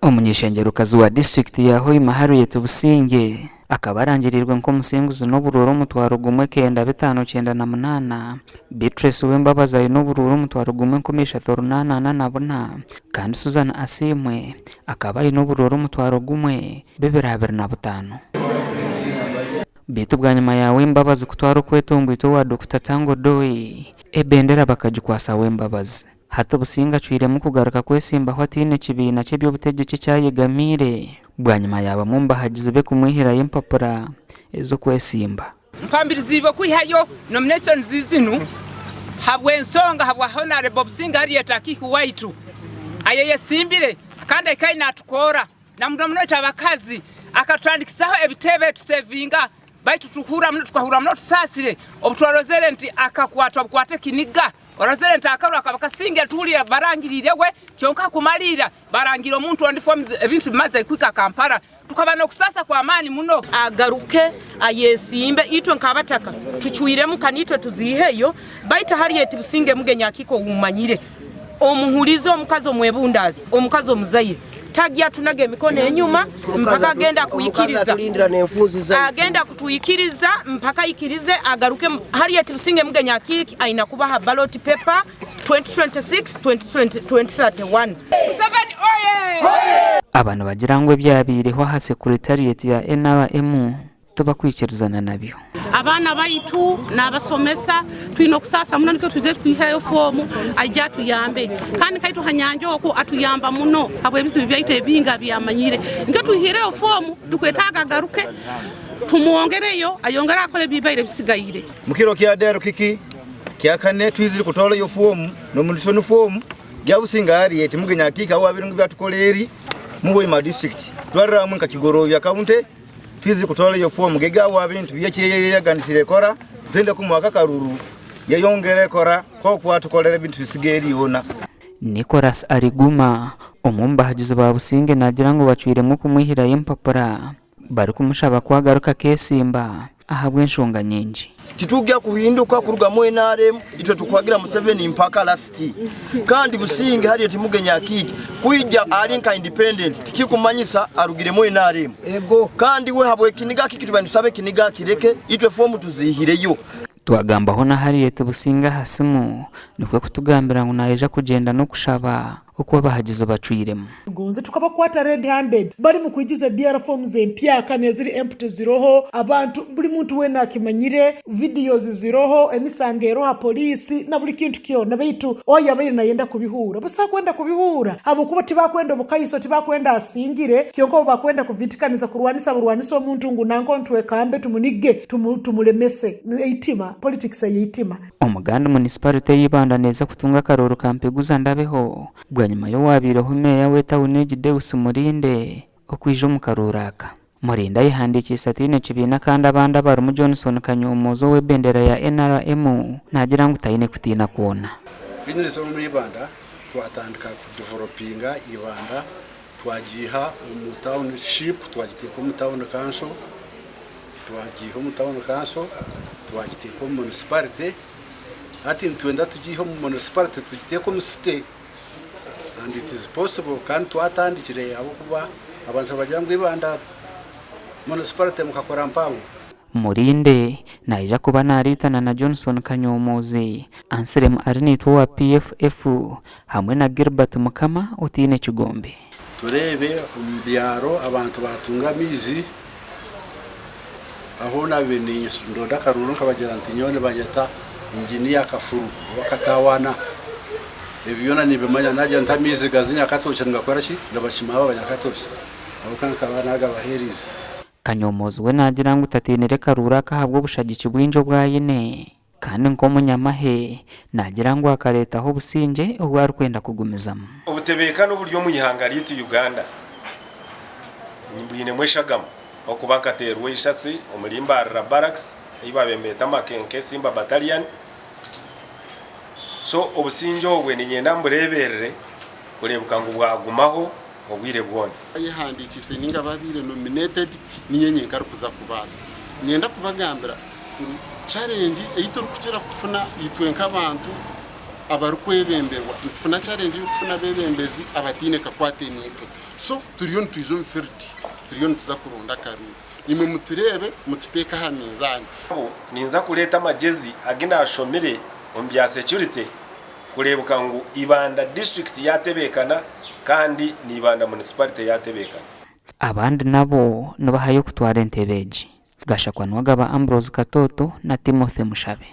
Umunyeshengerukazi wa district ya Hoima Harriet Businge akaba arangirirwe nk'umusinguzi n'ubururu umutwaro gumwe 958 Beatrice Uwembabazi ayo n'ubururu umutwaro gumwe 388 kandi Susan Asimwe akaba ayo n'ubururu umutwaro gumwe 225 bitu bwa nyuma yawe Mbabazi kutwaro kwetongwito wa Dr. Tango Doi ebendera bakajikwasa Wembabazi hato Businga acwiremo kugaruka kwesimba aho atine kibina cye by'ubutegetsi cyayegamire bwa nyuma yaba mumba hagize be kumwihira y'impapura ezo kwesimba mpambirizibo kwihayo nomination zizinu habwe nsonga habwa honorable Businga ari yatakiki waitu ayeye simbire kandi kai natukora na mudomno abakazi akatwandikisaho ebitebe tusevinga baitu tukura mno tukahura mno tusasire obutwarozere nti akakwatwa kwate kiniga orazere nti akaru akabakasinge tulira barangirirewe kyonka kumalira barangira omuntu ondiforms ebintu bimaze kwika Kampala tukabana kusasa kwa amani muno agaruke ayesimbe itwe nkabataka tuchwiremu kanitwe tuziheyo baita Harriet Businge mugenya kiko umanyire omuhulizo omukazo mwebundazi omukazo muzayire tagia tunage mikono enyuma mpaka agenda kuyikiriza agenda kutuyikiriza mpaka ikirize agaruke Harriet Businge mugenya kiki aina kubaha ballot paper 2026-2031 abantu bagirangwe byabiriho ha secretariat ya NRM tubakwikirizana nabyo abana baitu nabasomesa twino kusasa muno niko tuje twihayo fomu ajja tuyambe kandi kaitu hanyanjo ko atuyamba muno abwe bizu byaite binga byamanyire niko tuhireyo fomu dukwetaga garuke tumuongereyo ayongera akole bibaire bisigayire mukiro kya dero kiki kya kane twizire kutola yo fomu no munisonu fomu gya Businga Harriet mugenya kika aho abirungu byatukoleri mu Hoima district twarira mu kakigoro ya county twizi kutola yo fomu gega wa bintu yaganisire kora twende ku mwaka karuru yayongere kora ko kwatukolera bintu bisigeri yona Nicholas Ariguma omumba hagize ba Businge nagira ngo bacwiremo kumwihira y'impapura bari kumushaba kwagaruka kesimba ahabwe nshonga nyingi titugya kuhinduka kuruga mu NRM itwe tukwagira mu 7 mpaka last kandi Businge Harriet mugenya kiki kwijja alinka independent tikikumanyisa arugire mu NRM kandi we habwe kiniga kiki tubandusabe kiniga kireke itwe fomu tuzihireyo twagambaho na Harriet Businga hasimu nikwe kutugambira ngo nayeja kugenda no kushaba uko bahagize bacwiremo gonze tukabakwata red handed bari mu kwijuza DR forms empya kaneziri empty ziroho abantu buri muntu wena akimanyire videos ziroho emisangero ha police na buri kintu kiyo na baitu oya bayina nayenda kubihura basa kwenda kubihura abo kuba tibakwenda mukayiso tibakwenda asingire kiyonko bakwenda kuvitikaniza kurwanisa burwaniso omuntu ngunango ntwe kambe tumunige tumulemese eitima politics eitima umuganda municipality yibanda neza kutunga karoro kampeguza ndabeho nyuma yo wabiroho meya wetawuneji Deus Murinde okwije mu karuraka Murinda yihandikisa tine kibina kandi abandi bari mu Johnson Kanyomozo we bendera ya NRM nagira ngo tayine kutina kuona binyurizo mu Ibanda twatandika kudevelopinga Ibanda twagiha mu township twagiteko mu town council twagiho mu town council twagiteko mu municipality ati twenda tugiho mu municipality tugiteko mu city and it is possible kandi twatandikire abo kuba abantu bajyangwe Ibanda municipality mukakora mpango Murinde naija kuba naritana na Johnson Kanyomozi Anselm Arnito wa PFF hamwe na Gilbert Mukama utine Kigombe turebe umbyaro abantu batunga mizi aho nabene ndonda karuru kabagira ntinyone banyata engineer kafuru wakatawana ebyona nibemanya najya ntamizi gazinya katocha ngakora shi ndabashima abanyakatocha abo kanka banaga baherize Kanyomozi we nagira ngo tatinere karura kahabwo bushagiki bwinjo bwayine kandi ngo munyamahe nagira ngo akareta aho Businge ubwari kwenda kugumizamo ubutebeka n'uburyo muyihangarite Uganda nimbuyine mweshagamo okubakaterwe ishasi omulimba barracks ibabembeta makenke Simba battalion so Obusinge obwe ninyenda mbureberere kurebuka ngo bwagumaho obwire bwone yihandikise ninga babire nominated ninyenye karukuza kubaza nyenda kubagambira challenge eyitoro kuchera kufuna yitwenka abantu abarukwebemberwa ntufuna challenge y'ukufuna bebembezi abatine kakwate nike so turiyo ntwizo mfirti turiyo ntuza kurunda karuru imwe muturebe mututeka hamizani ninza kuleta amagezi agina ashomere ombya security kurebuka ngo Ibanda district yatebekana kandi ni Ibanda municipality yatebekana. Abandi nabo nabahaye kutwara entebeji gashakwa nwagaba Ambrose Katoto na Timothy Mushabe.